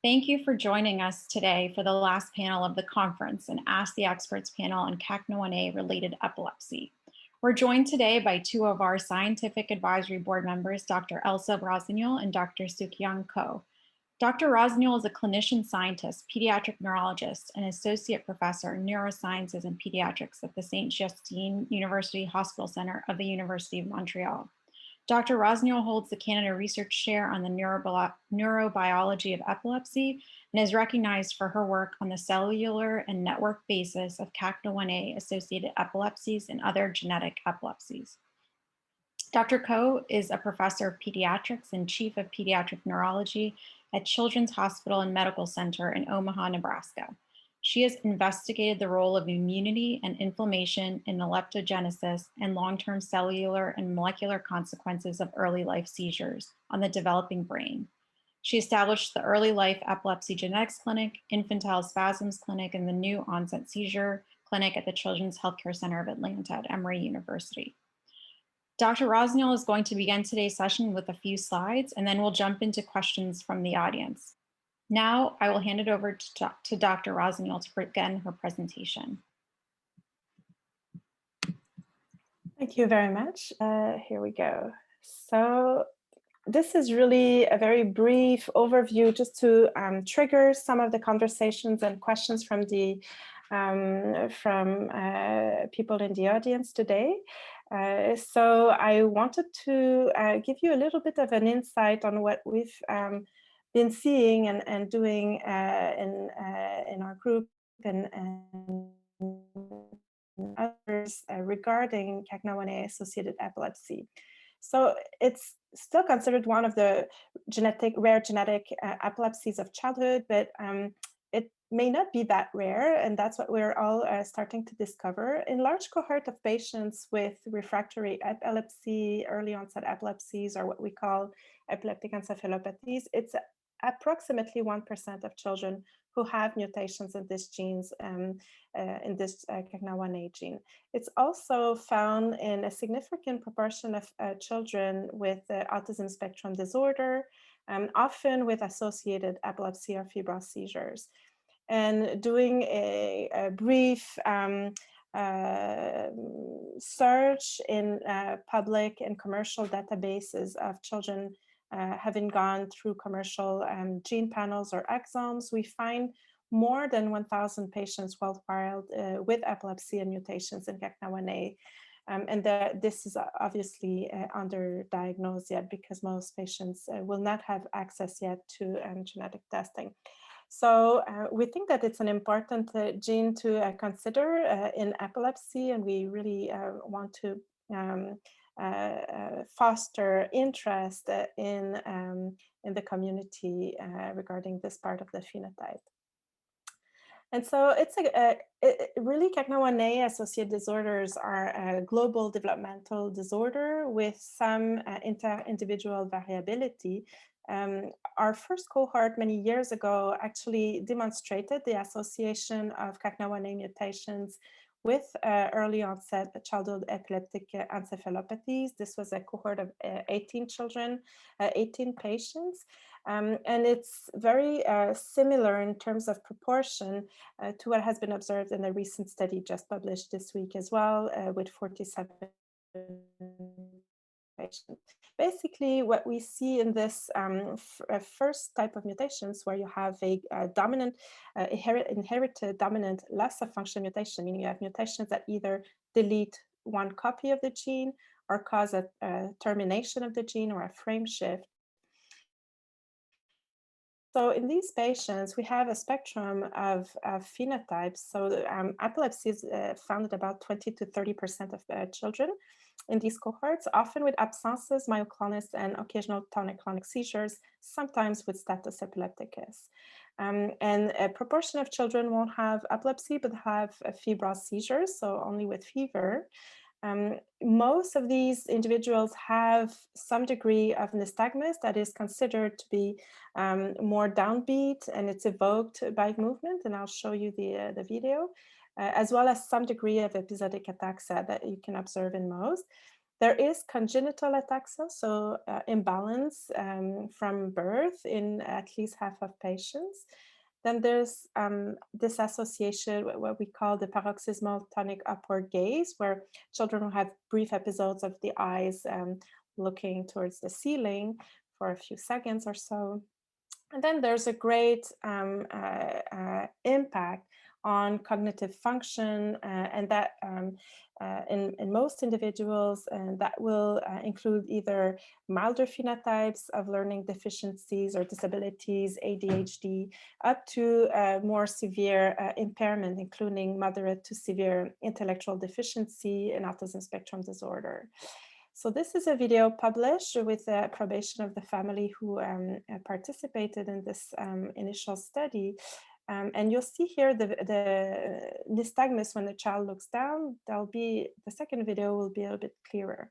Thank you for joining us today for the last panel of the conference and Ask the Experts panel on CACNA1A related epilepsy. We're joined today by two of our scientific advisory board members, Dr. Elsa Rossignol and Dr. Sookyong Ko. Dr. Rossignol is a clinician scientist, pediatric neurologist, and associate professor in neurosciences and pediatrics at the Saint Justine University Hospital Center of the University of Montreal. Dr. Rossignol holds the Canada Research Chair on the neurobiology of epilepsy and is recognized for her work on the cellular and network basis of CACNA1A associated epilepsies and other genetic epilepsies. Dr. Ko is a professor of pediatrics and chief of pediatric neurology at Children's Hospital and Medical Center in Omaha, Nebraska. She has investigated the role of immunity and inflammation in leptogenesis and long-term cellular and molecular consequences of early life seizures on the developing brain. She established the Early Life Epilepsy Genetics Clinic, Infantile Spasms Clinic, and the New Onset Seizure Clinic at the Children's Healthcare Center of Atlanta at Emory University. Dr. Rossignol is going to begin today's session with a few slides, and then we'll jump into questions from the audience. Now, I will hand it over to Dr. Rossignol to begin her presentation. Thank you very much. Here we go. So this is really a very brief overview just to trigger some of the conversations and questions from the people in the audience today. So I wanted to give you a little bit of an insight on what we've been seeing and doing in our group and others regarding CACNA1A associated epilepsy. So it's still considered one of the rare genetic epilepsies of childhood, but it may not be that rare, and that's what we're all starting to discover. In large cohort of patients with refractory epilepsy, early onset epilepsies, or what we call epileptic encephalopathies, it's approximately 1% of children who have mutations in these genes, in this CACNA1A gene. It's also found in a significant proportion of children with autism spectrum disorder, often with associated epilepsy or febrile seizures. And doing a brief search in public and commercial databases of children having gone through commercial gene panels or exomes, we find more than 1,000 patients worldwide with epilepsy and mutations in CACNA1A. And this is obviously underdiagnosed yet because most patients will not have access yet to genetic testing. So we think that it's an important gene to consider in epilepsy, and we really want to foster interest in the community regarding this part of the phenotype. And so it's really CACNA1A associated disorders are a global developmental disorder with some inter-individual variability. Our first cohort many years ago actually demonstrated the association of CACNA1A mutations with early onset childhood epileptic encephalopathies. This was a cohort of 18 children, 18 patients. And it's very similar in terms of proportion to what has been observed in a recent study just published this week as well with 47 patients. Basically, what we see in this first type of mutations where you have a dominant, inherited dominant loss of function mutation, meaning you have mutations that either delete one copy of the gene or cause a termination of the gene or a frame shift. So in these patients, we have a spectrum of phenotypes. So epilepsy is found at about 20 to 30% of children in these cohorts, often with absences, myoclonus, and occasional tonic-clonic seizures, sometimes with status epilepticus. And a proportion of children won't have epilepsy, but have febrile seizures, so only with fever. Most of these individuals have some degree of nystagmus that is considered to be more downbeat, and it's evoked by movement, and I'll show you the video, as well as some degree of episodic ataxia that you can observe in most. There is congenital ataxia, so imbalance from birth in at least half of patients. Then there's this association, what we call the paroxysmal tonic upward gaze, where children will have brief episodes of the eyes looking towards the ceiling for a few seconds or so. And then there's a great impact on cognitive function, and that in most individuals, and that will include either milder phenotypes of learning deficiencies or disabilities, ADHD, up to more severe impairment, including moderate to severe intellectual deficiency and autism spectrum disorder. So this is a video published with the approbation of the family who participated in this initial study. And you'll see here the nystagmus when the child looks down. The second video will be a little bit clearer.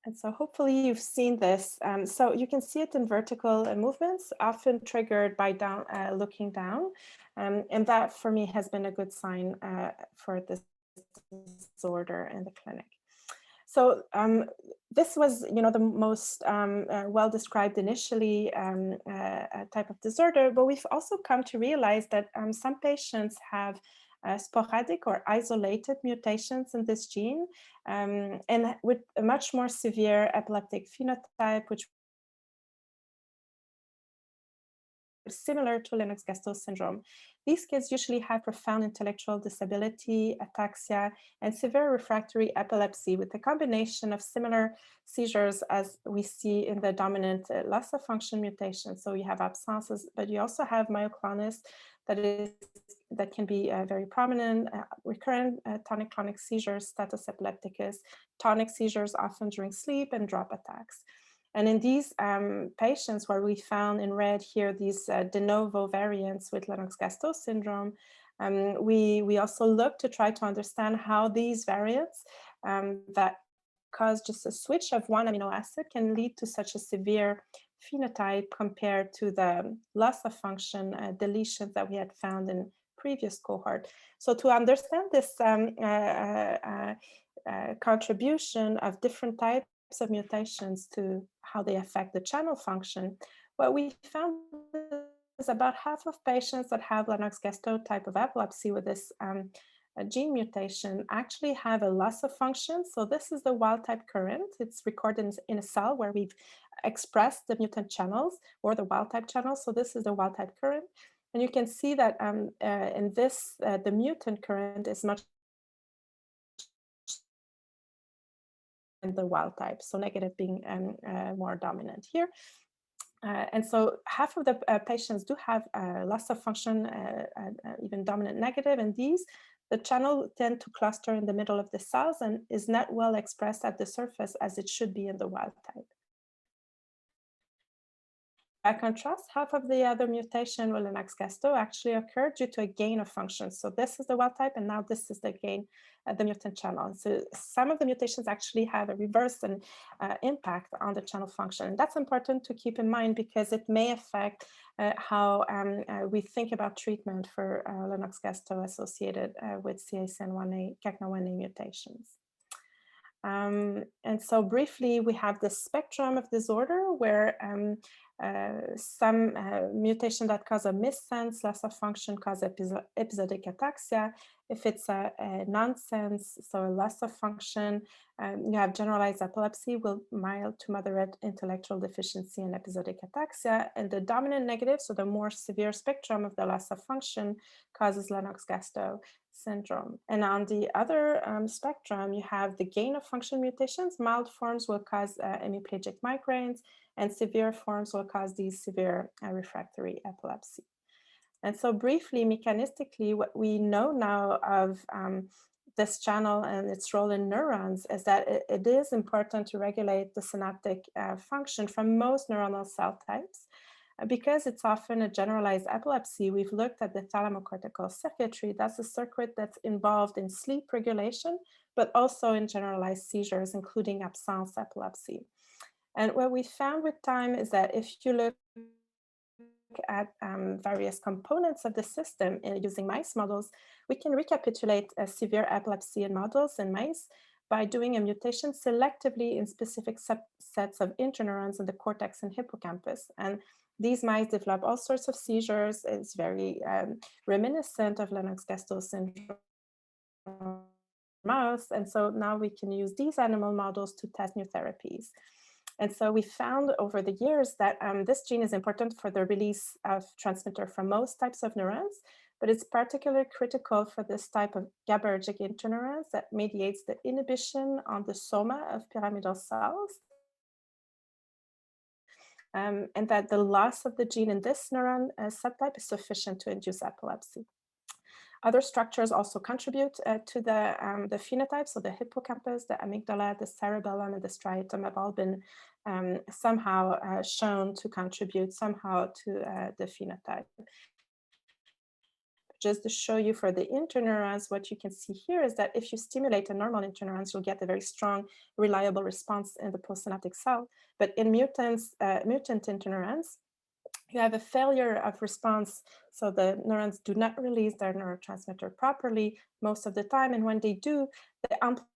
And so hopefully you've seen this. So you can see it in vertical movements, often triggered by looking down. And that for me has been a good sign for this disorder in the clinic. So this was, the most well described initially type of disorder, but we've also come to realize that some patients have sporadic or isolated mutations in this gene, and with a much more severe epileptic phenotype, which similar to Lennox-Gastaut syndrome. These kids usually have profound intellectual disability, ataxia, and severe refractory epilepsy with a combination of similar seizures as we see in the dominant loss of function mutation. So you have absences, but you also have myoclonus that can be very prominent, recurrent tonic-clonic seizures, status epilepticus, tonic seizures often during sleep, and drop attacks. And in these patients where we found in red here these de novo variants with Lennox-Gastaut syndrome, we also look to try to understand how these variants that cause just a switch of one amino acid can lead to such a severe phenotype compared to the loss of function deletions that we had found in previous cohort. So to understand this contribution of different types of mutations to how they affect the channel function, what we found is about half of patients that have Lennox-Gastaut type of epilepsy with this gene mutation actually have a loss of function. So this is the wild type current. It's recorded in a cell where we've expressed the mutant channels or the wild type channels. So this is the wild type current. And you can see that in this, the mutant current is much the wild type, so negative being more dominant here. And so half of the patients do have loss of function, even dominant negative, and the channel tend to cluster in the middle of the cells and is not well expressed at the surface as it should be in the wild type. By contrast, half of the other mutation with Lennox-Gastaut actually occurred due to a gain of function. So this is the wild type, and now this is the gain, the mutant channel. And so some of the mutations actually have a reverse and impact on the channel function. And that's important to keep in mind because it may affect how we think about treatment for Lennox-Gastaut associated with CACN1A, CACNA1A mutations. And so briefly, we have the spectrum of disorder where some mutation that cause a missense, loss of function, cause episodic ataxia. If it's a nonsense, so a loss of function, you have generalized epilepsy with mild to moderate intellectual deficiency and episodic ataxia. And the dominant negative, so the more severe spectrum of the loss of function, causes Lennox-Gastaut syndrome. And on the other spectrum, you have the gain of function mutations. Mild forms will cause hemiplegic migraines, and severe forms will cause these severe refractory epilepsy. And so briefly, mechanistically, what we know now of this channel and its role in neurons is that it is important to regulate the synaptic function from most neuronal cell types. Because it's often a generalized epilepsy, we've looked at the thalamocortical circuitry. That's a circuit that's involved in sleep regulation, but also in generalized seizures, including absence epilepsy. And what we found with time is that if you look at various components of the system using mice models, we can recapitulate severe epilepsy in models in mice by doing a mutation selectively in specific subsets of interneurons in the cortex and hippocampus. And these mice develop all sorts of seizures. It's very reminiscent of Lennox-Gastaut syndrome mouse. And so now we can use these animal models to test new therapies. And so we found over the years that this gene is important for the release of transmitter from most types of neurons, but it's particularly critical for this type of GABAergic interneurons that mediates the inhibition on the soma of pyramidal cells. And that the loss of the gene in this neuron subtype is sufficient to induce epilepsy. Other structures also contribute to the phenotype. So the hippocampus, the amygdala, the cerebellum, and the striatum have all been somehow shown to contribute somehow to the phenotype. Just to show you for the interneurons, what you can see here is that if you stimulate a normal interneurons, you'll get a very strong, reliable response in the postsynaptic cell. But in mutant interneurons, you have a failure of response. So the neurons do not release their neurotransmitter properly most of the time. And when they do, the amplitude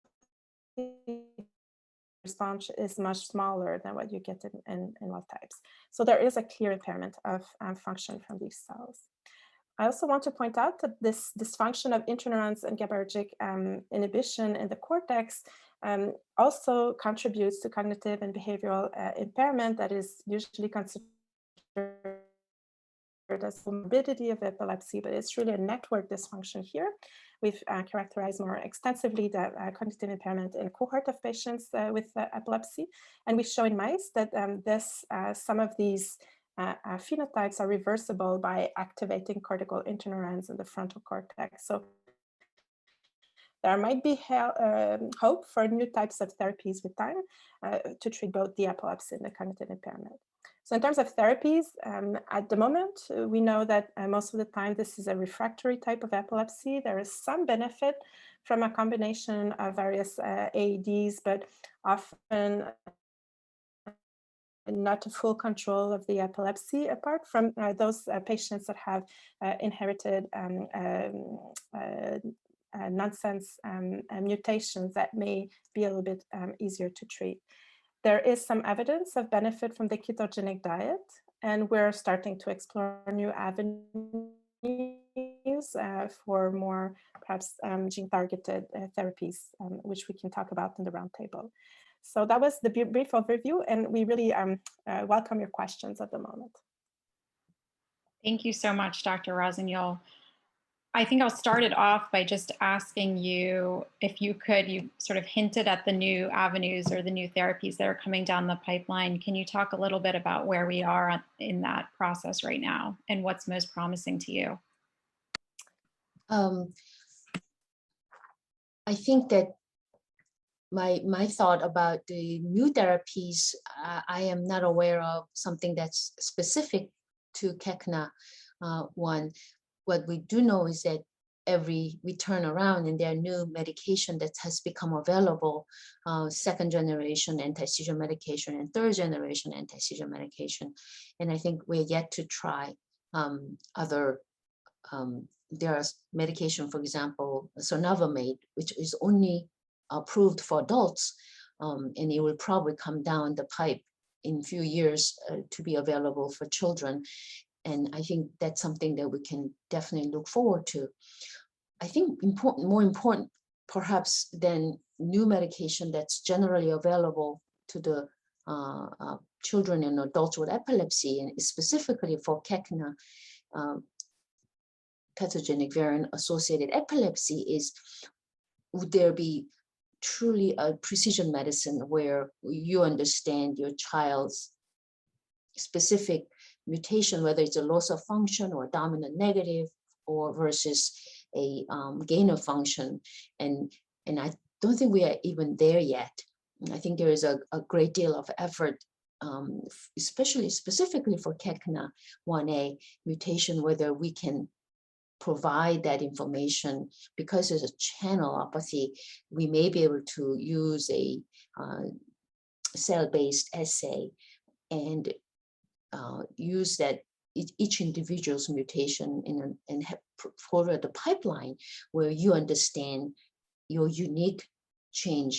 response is much smaller than what you get in wild types. So there is a clear impairment of function from these cells. I also want to point out that this dysfunction of interneurons and GABAergic inhibition in the cortex also contributes to cognitive and behavioral impairment that is usually considered as morbidity of epilepsy, but it's really a network dysfunction here. We've characterized more extensively the cognitive impairment in a cohort of patients with epilepsy, and we show in mice that some of these phenotypes are reversible by activating cortical interneurons in the frontal cortex. So there might be hope for new types of therapies with time to treat both the epilepsy and the cognitive impairment. So in terms of therapies, at the moment, we know that most of the time this is a refractory type of epilepsy. There is some benefit from a combination of various AEDs, but often not a full control of the epilepsy, apart from those patients that have inherited nonsense mutations that may be a little bit easier to treat. There is some evidence of benefit from the ketogenic diet, and we're starting to explore new avenues for more perhaps gene-targeted therapies, which we can talk about in the roundtable. So that was the brief overview, and we really welcome your questions at the moment. Thank you so much, Dr. Rossignol. I think I'll start it off by just asking you if you could, you sort of hinted at the new avenues or the new therapies that are coming down the pipeline. Can you talk a little bit about where we are in that process right now and what's most promising to you? I think that my thought about the new therapies, I am not aware of something that's specific to CACNA1. What we do know is that we turn around and there are new medication that has become available, second generation anti-seizure medication and third generation anti-seizure medication. And I think we're yet to try other, there's medication, for example, sonavimate, which is only approved for adults, and it will probably come down the pipe in a few years to be available for children. And I think that's something that we can definitely look forward to. I think more important, perhaps, than new medication that's generally available to the children and adults with epilepsy, and specifically for CACNA, pathogenic variant-associated epilepsy, is would there be truly a precision medicine where you understand your child's specific mutation, whether it's a loss of function or dominant negative or versus a gain of function. And I don't think we are even there yet. I think there is a great deal of effort, specifically for CACNA1A mutation, whether we can provide that information. Because there's a channelopathy, we may be able to use a cell-based assay and use that each individual's mutation and follow the pipeline where you understand your unique gene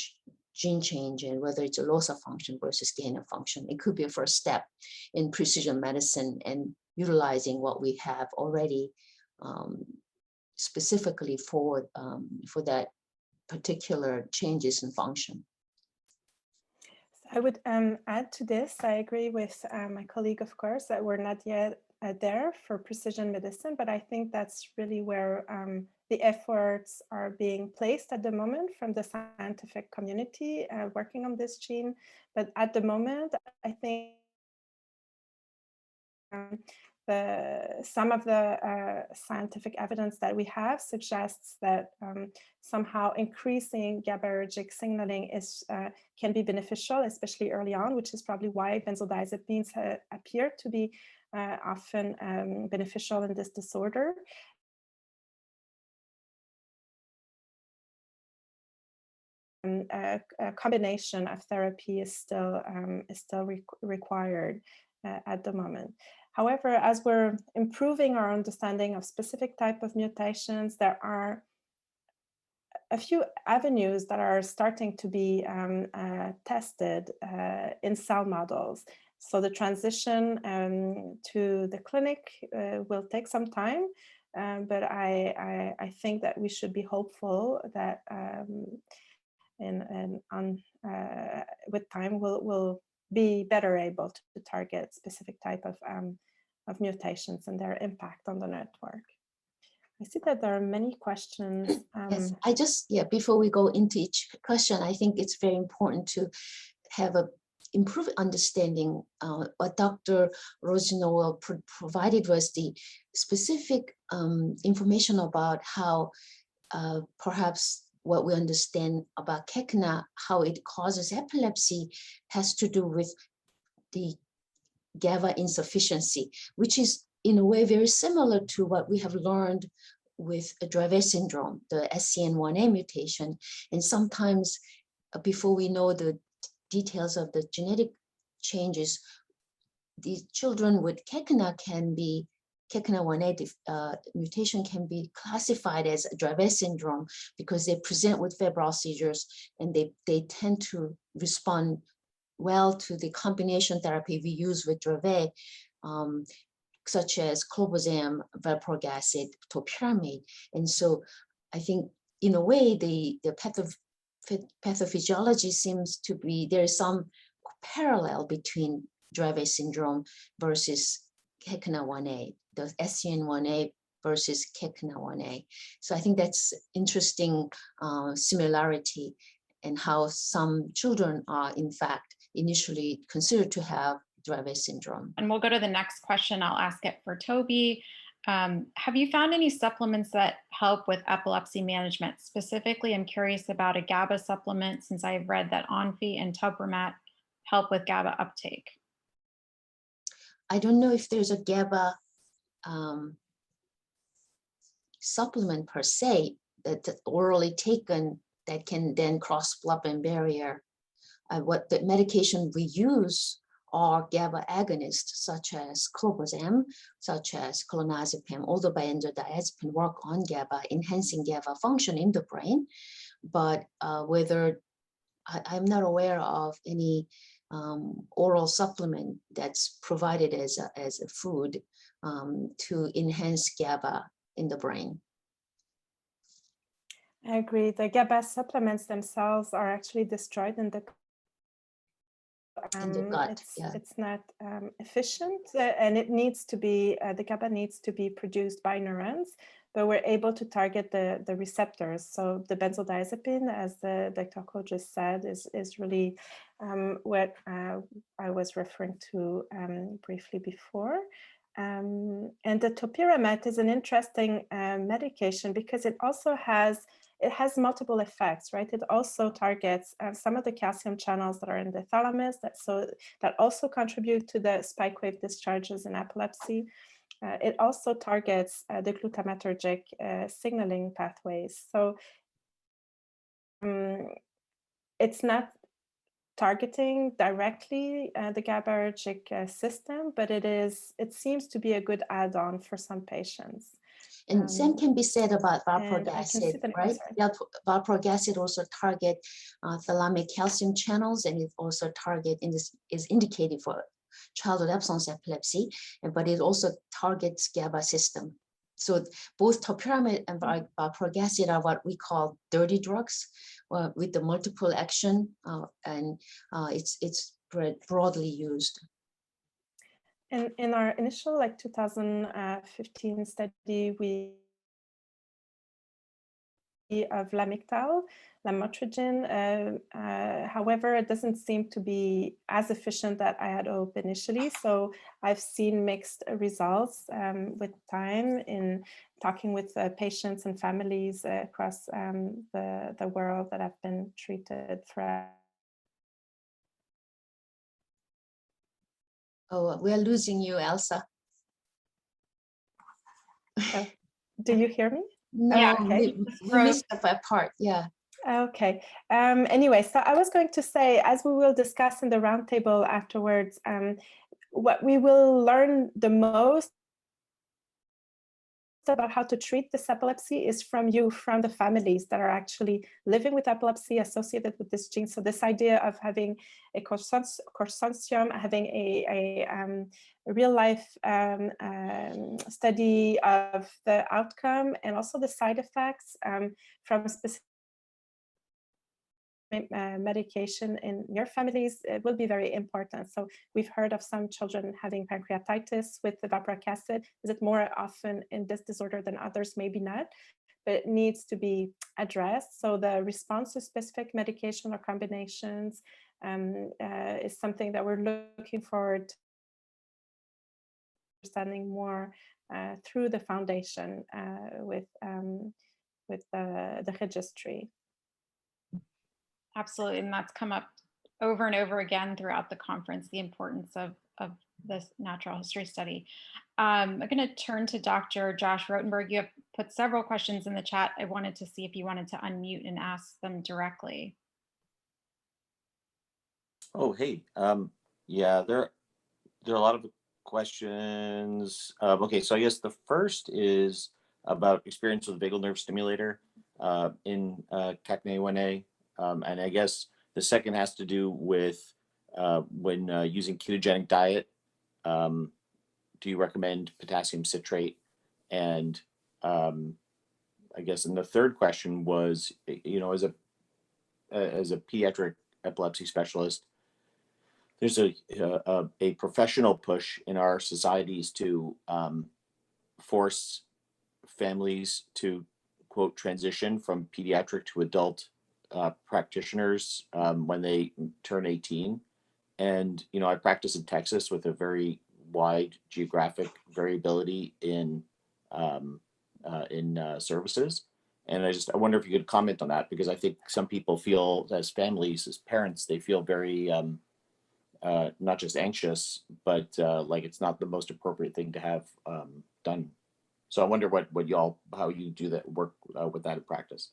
change, and whether it's a loss of function versus gain of function. It could be a first step in precision medicine and utilizing what we have already specifically for that particular changes in function. I would add to this. I agree with my colleague, of course, that we're not yet there for precision medicine, but I think that's really where the efforts are being placed at the moment from the scientific community working on this gene. But at the moment, I think some of the scientific evidence that we have suggests that somehow increasing GABAergic signaling can be beneficial, especially early on, which is probably why benzodiazepines appear to be often beneficial in this disorder. A combination of therapy is still required at the moment. However, as we're improving our understanding of specific type of mutations, there are a few avenues that are starting to be tested in cell models. So the transition to the clinic will take some time, but I think that we should be hopeful that with time we'll be better able to target specific type of mutations and their impact on the network. I see that there are many questions. Yes, before we go into each question, I think it's very important to have a improved understanding. What Dr. Rossignol provided was the specific information about how perhaps what we understand about Kekna, how it causes epilepsy, has to do with the GABA insufficiency, which is in a way very similar to what we have learned with Dravet syndrome, the SCN1A mutation. And sometimes before we know the details of the genetic changes, these children with KECNA1A mutation can be classified as Dravet syndrome because they present with febrile seizures and they tend to respond well to the combination therapy we use with Dravet, such as clobazam, valproic acid, topiramate. And so I think in a way, the pathophysiology seems to be, there is some parallel between Dravet syndrome versus KECNA1A, the SCN1A versus KECNA1A. So I think that's interesting similarity and how some children are in fact initially considered to have Dravet syndrome. And we'll go to the next question. I'll ask it for Toby. Have you found any supplements that help with epilepsy management? Specifically, I'm curious about a GABA supplement since I've read that Onfi and Topramat help with GABA uptake. I don't know if there's a GABA supplement per se that's orally taken that can then cross blood-brain barrier. What the medication we use are GABA agonists, such as clobazam, such as clonazepam. All the benzodiazepine work on GABA, enhancing GABA function in the brain. But whether I'm not aware of any oral supplement that's provided as a food to enhance GABA in the brain. I agree. The GABA supplements themselves are actually destroyed in the gut. It's not efficient, and it needs to be, the GABA needs to be produced by neurons, but we're able to target the receptors. So the benzodiazepine, as the Dr. Ko just said, is really what I was referring to briefly before. And the topiramate is an interesting medication because it also has multiple effects, right? It also targets some of the calcium channels that are in the thalamus that also contribute to the spike wave discharges in epilepsy. It also targets the glutamatergic signaling pathways. So it's not targeting directly the GABAergic system, but it seems to be a good add-on for some patients. And same can be said about valproic and I can acid, see the, right? Valproic acid also target thalamic calcium channels, and it also is indicated for childhood absence epilepsy, but it also targets GABA system. So both topiramate and valproic acid are what we call dirty drugs with the multiple action, and it's broadly used. In our initial 2015 study, we of lamictal, lamotrigine. However, it doesn't seem to be as efficient that I had hoped initially. So I've seen mixed results with time in talking with patients and families across the world that have been treated for. Oh, we're losing you, Elsa. Do you hear me? No, okay. we missed that part, yeah. Okay. Anyway, so I was going to say, as we will discuss in the roundtable afterwards, what we will learn the most about how to treat this epilepsy is from the families that are actually living with epilepsy associated with this gene. So this idea of having a consortium, having a real life study of the outcome and also the side effects from specific medication in your families, it will be very important. So we've heard of some children having pancreatitis with the valproic acid. Is it more often in this disorder than others? Maybe not, but it needs to be addressed. So the response to specific medication or combinations is something that we're looking forward to understanding more through the foundation with the registry. Absolutely, and that's come up over and over again throughout the conference, the importance of this natural history study. I'm going to turn to Dr. Josh Rotenberg. You have put several questions in the chat. I wanted to see if you wanted to unmute and ask them directly. Oh, hey. Yeah, there are a lot of questions. Okay, so I guess the first is about experience with vagal nerve stimulator in CACNA1A. And I guess the second has to do with when using ketogenic diet, do you recommend potassium citrate? And I guess, and the third question was, you know, as a pediatric epilepsy specialist, there's a professional push in our societies to force families to, quote, transition from pediatric to adult practitioners when they turn 18. And, you know, I practice in Texas with a very wide geographic variability in services. And I wonder if you could comment on that, because I think some people feel, as families, as parents, they feel very not just anxious, but like it's not the most appropriate thing to have done. So I wonder how you do that work with that in practice.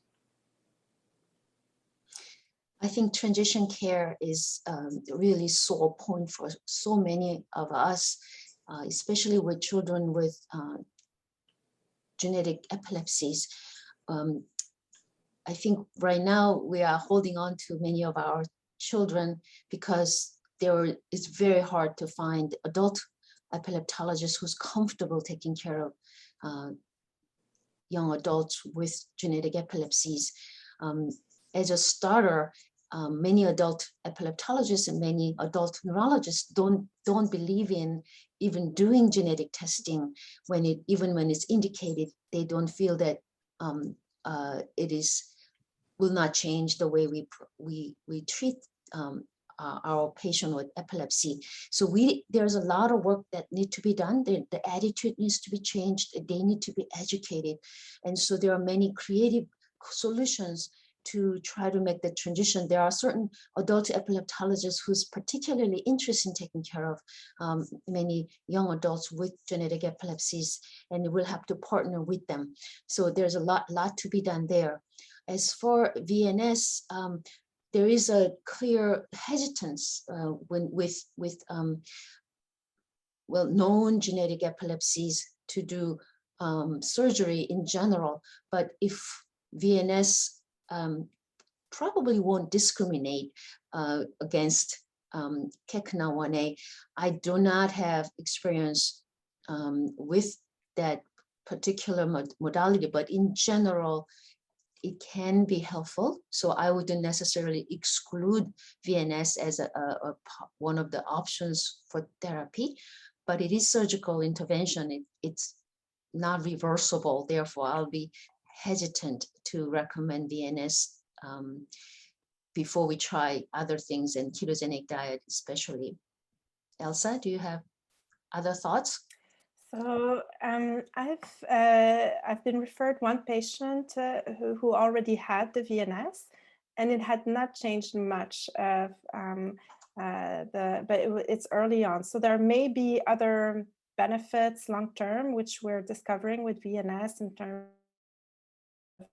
I think transition care is really sore point for so many of us, especially with children with genetic epilepsies. I think right now we are holding on to many of our children because it's very hard to find adult epileptologists who's comfortable taking care of young adults with genetic epilepsies. As a starter, many adult epileptologists and many adult neurologists don't believe in even doing genetic testing even when it's indicated. They don't feel that will not change the way we treat our patient with epilepsy. So there's a lot of work that need to be done. The attitude needs to be changed. They need to be educated. And so there are many creative solutions to try to make the transition. There are certain adult epileptologists who's particularly interested in taking care of many young adults with genetic epilepsies, and we'll have to partner with them. So there's a lot to be done there. As for VNS, there is a clear hesitance with known genetic epilepsies to do surgery in general, but if VNS probably won't discriminate against Kekna 1A. I do not have experience with that particular modality, but in general, it can be helpful. So I wouldn't necessarily exclude VNS as one of the options for therapy, but it is surgical intervention. It's not reversible. Therefore, I'll be hesitant to recommend VNS before we try other things and ketogenic diet especially. Elsa, do you have other thoughts? So I've been referred one patient who already had the VNS, and it had not changed much of but it's early on. So there may be other benefits long term, which we're discovering with VNS in terms of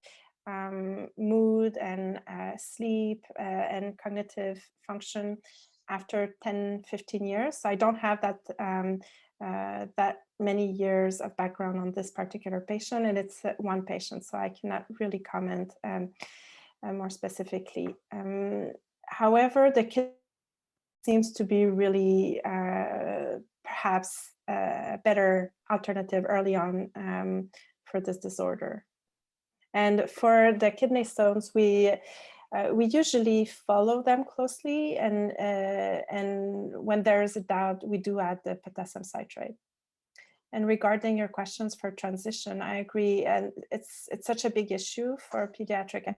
mood and sleep and cognitive function after 10, 15 years. So I don't have that that many years of background on this particular patient, and it's one patient, so I cannot really comment more specifically. However, the kid seems to be really perhaps a better alternative early on for this disorder. And for the kidney stones, we usually follow them closely, and when there is a doubt, we do add the potassium citrate. And regarding your questions for transition, I agree, and it's such a big issue for pediatric.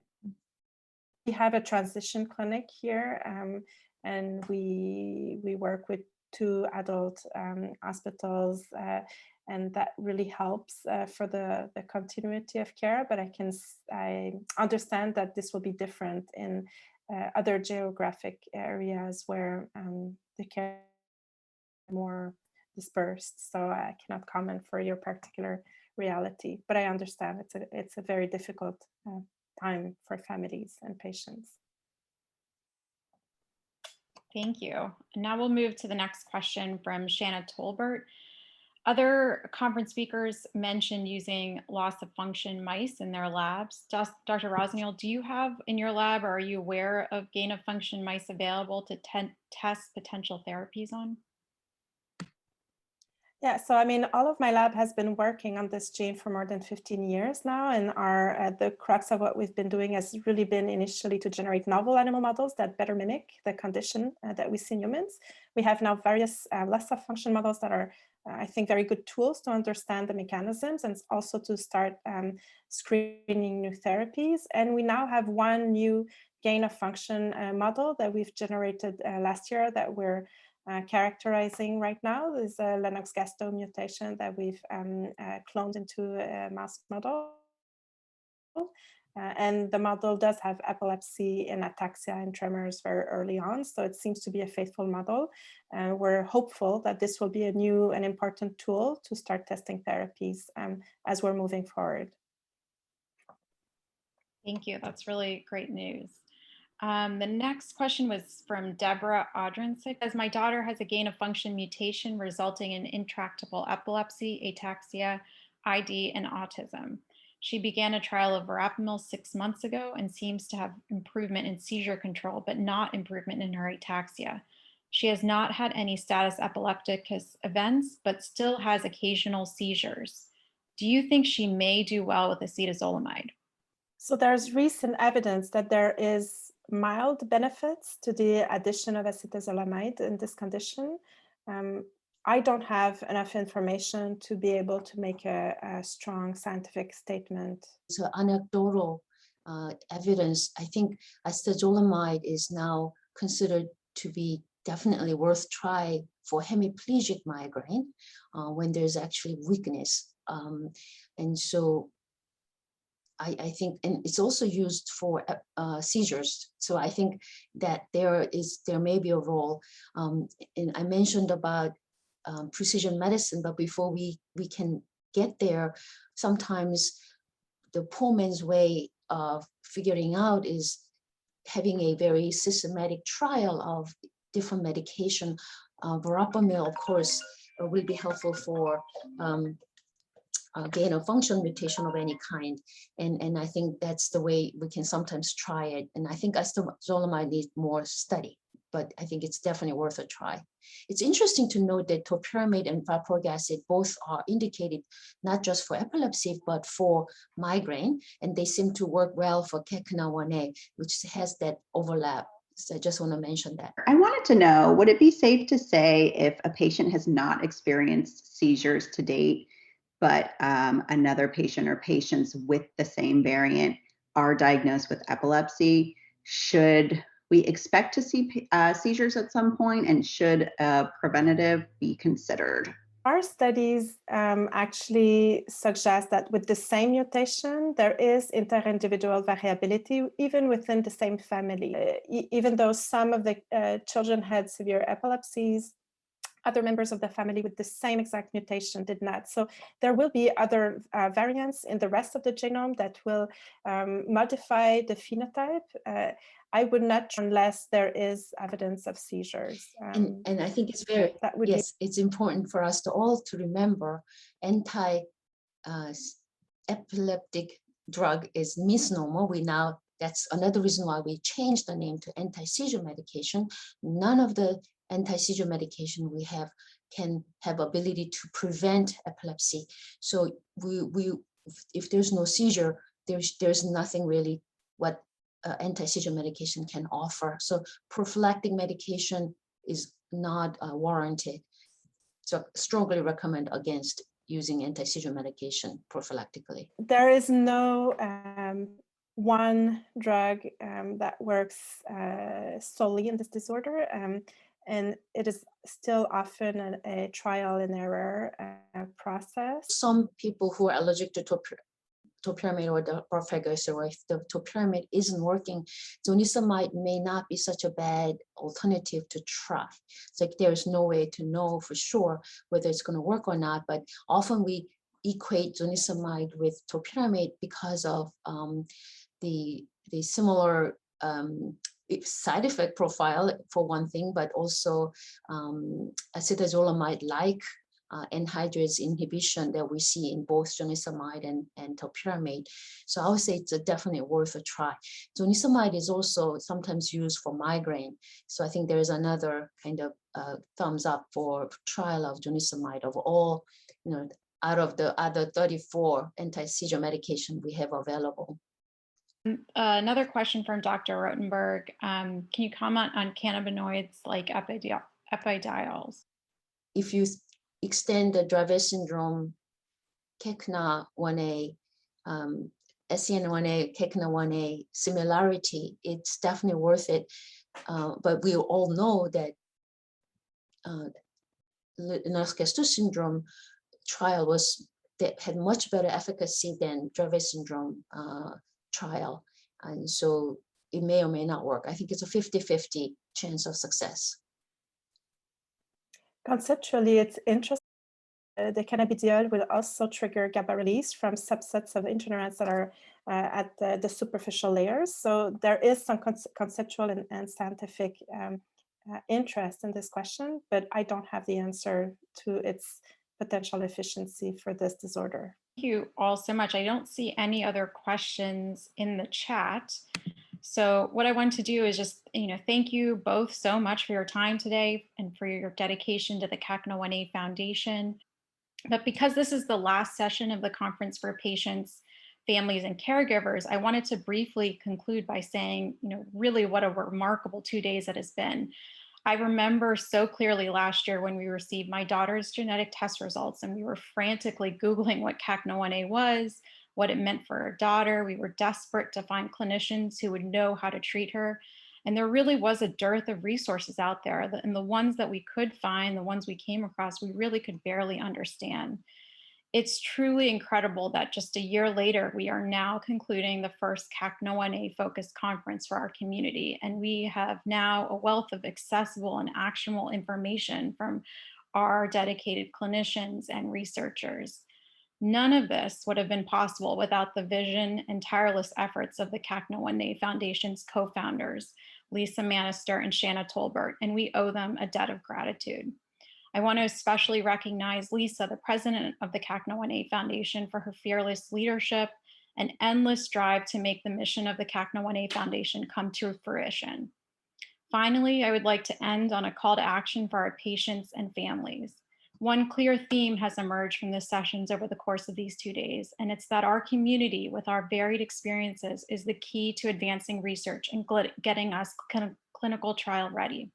We have a transition clinic here, and we work with 2 adult hospitals, and that really helps for the continuity of care. But I understand that this will be different in other geographic areas where the care is more dispersed. So I cannot comment for your particular reality, but I understand it's a very difficult time for families and patients. Thank you. And now we'll move to the next question from Shanna Tolbert. Other conference speakers mentioned using loss of function mice in their labs. Dr. Rossignol, do you have in your lab, or are you aware of gain of function mice available to test potential therapies on? Yeah, so I mean, all of my lab has been working on this gene for more than 15 years now, and the crux of what we've been doing has really been initially to generate novel animal models that better mimic the condition that we see in humans. We have now various loss of function models that are, I think, very good tools to understand the mechanisms and also to start screening new therapies. And we now have one new gain of function model that we've generated last year that we're characterizing right now. Is a Lennox-Gastaut mutation that we've cloned into a mouse model. And the model does have epilepsy and ataxia and tremors very early on, so it seems to be a faithful model. We're hopeful that this will be a new and important tool to start testing therapies as we're moving forward. Thank you. That's really great news. The next question was from Deborah Odrinsik. As my daughter has a gain of function mutation resulting in intractable epilepsy, ataxia, ID, and autism. She began a trial of verapamil 6 months ago and seems to have improvement in seizure control, but not improvement in her ataxia. She has not had any status epilepticus events, but still has occasional seizures. Do you think she may do well with acetazolamide? So there's recent evidence that there is mild benefits to the addition of acetazolamide in this condition. I don't have enough information to be able to make a strong scientific statement. So anecdotal evidence, I think acetazolamide is now considered to be definitely worth try for hemiplegic migraine when there's actually weakness. And so I think, and it's also used for seizures. So I think that there may be a role. And I mentioned about precision medicine, but before we can get there, sometimes the poor man's way of figuring out is having a very systematic trial of different medication. Verapamil, of course, will be helpful for gain of function mutation of any kind. And I think that's the way we can sometimes try it. And I think acetazolamide needs more study, but I think it's definitely worth a try. It's interesting to note that topiramate and valproic acid both are indicated not just for epilepsy, but for migraine, and they seem to work well for CACNA1A, which has that overlap. So I just want to mention that. I wanted to know, would it be safe to say if a patient has not experienced seizures to date, but another patient or patients with the same variant are diagnosed with epilepsy, should we expect to see seizures at some point, and should a preventative be considered? Our studies actually suggest that with the same mutation, there is inter-individual variability even within the same family. Even though some of the children had severe epilepsies, other members of the family with the same exact mutation did not. So there will be other variants in the rest of the genome that will modify the phenotype. I would not, unless there is evidence of seizures. And I think it's very, it's important for us to all to remember anti-epileptic drug is misnomer. That's another reason why we changed the name to anti-seizure medication. None of the anti-seizure medication we have can have ability to prevent epilepsy. So if there's no seizure, there's nothing really what anti-seizure medication can offer. So prophylactic medication is not warranted. So strongly recommend against using anti-seizure medication prophylactically. There is no one drug that works solely in this disorder. And it is still often a trial and error process. Some people who are allergic to topiramate or the prophagus, or if the topiramate isn't working, zonisamide may not be such a bad alternative to try. It's like there's no way to know for sure whether it's going to work or not, but often we equate zonisamide with topiramate because of the similar side effect profile for one thing, but also acetazolamide-like anhydrase inhibition that we see in both zonisamide and topiramate. So I would say it's definitely worth a try. Zonisamide is also sometimes used for migraine. So I think there's another kind of thumbs up for trial of zonisamide of all, out of the other 34 anti-seizure medication we have available. Another question from Dr. Rotenberg. Can you comment on cannabinoids like epidiols? If you extend the Dravet syndrome, CACNA1A, SCN1A, CACNA1A similarity, it's definitely worth it. But we all know that Lennox-Gastaut syndrome trial had much better efficacy than Dravet syndrome trial. And so it may or may not work. I think it's a 50-50 chance of success. Conceptually, it's interesting. The cannabidiol will also trigger GABA release from subsets of interneurons that are at the superficial layers. So there is some conceptual and scientific interest in this question, but I don't have the answer to its potential efficiency for this disorder. Thank you all so much. I don't see any other questions in the chat. So what I want to do is just, thank you both so much for your time today and for your dedication to the CACNA1A Foundation. But because this is the last session of the conference for patients, families, and caregivers, I wanted to briefly conclude by saying, really what a remarkable 2 days it has been. I remember so clearly last year when we received my daughter's genetic test results and we were frantically Googling what CACNA1A was, what it meant for her daughter. We were desperate to find clinicians who would know how to treat her. And there really was a dearth of resources out there. And the ones that we could find, the ones we came across, we really could barely understand. It's truly incredible that just a year later, we are now concluding the first CACNA1A focused conference for our community. And we have now a wealth of accessible and actionable information from our dedicated clinicians and researchers. None of this would have been possible without the vision and tireless efforts of the CACNA1A Foundation's co-founders, Lisa Manister and Shanna Tolbert, and we owe them a debt of gratitude. I want to especially recognize Lisa, the president of the CACNA1A Foundation, for her fearless leadership and endless drive to make the mission of the CACNA1A Foundation come to fruition. Finally, I would like to end on a call to action for our patients and families. One clear theme has emerged from the sessions over the course of these 2 days, and it's that our community with our varied experiences is the key to advancing research and getting us clinical trial ready.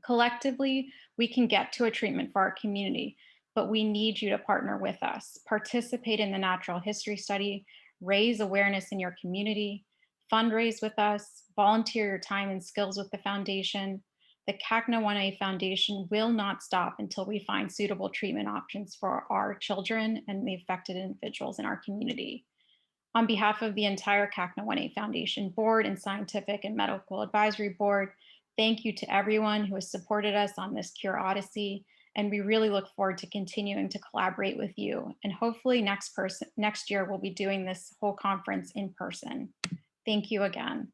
Collectively, we can get to a treatment for our community, but we need you to partner with us. Participate in the natural history study, raise awareness in your community, fundraise with us, volunteer your time and skills with the foundation. The CACNA1A Foundation will not stop until we find suitable treatment options for our children and the affected individuals in our community. On behalf of the entire CACNA1A Foundation Board and Scientific and Medical Advisory Board, thank you to everyone who has supported us on this Cure Odyssey, and we really look forward to continuing to collaborate with you. And hopefully next year we'll be doing this whole conference in person. Thank you again.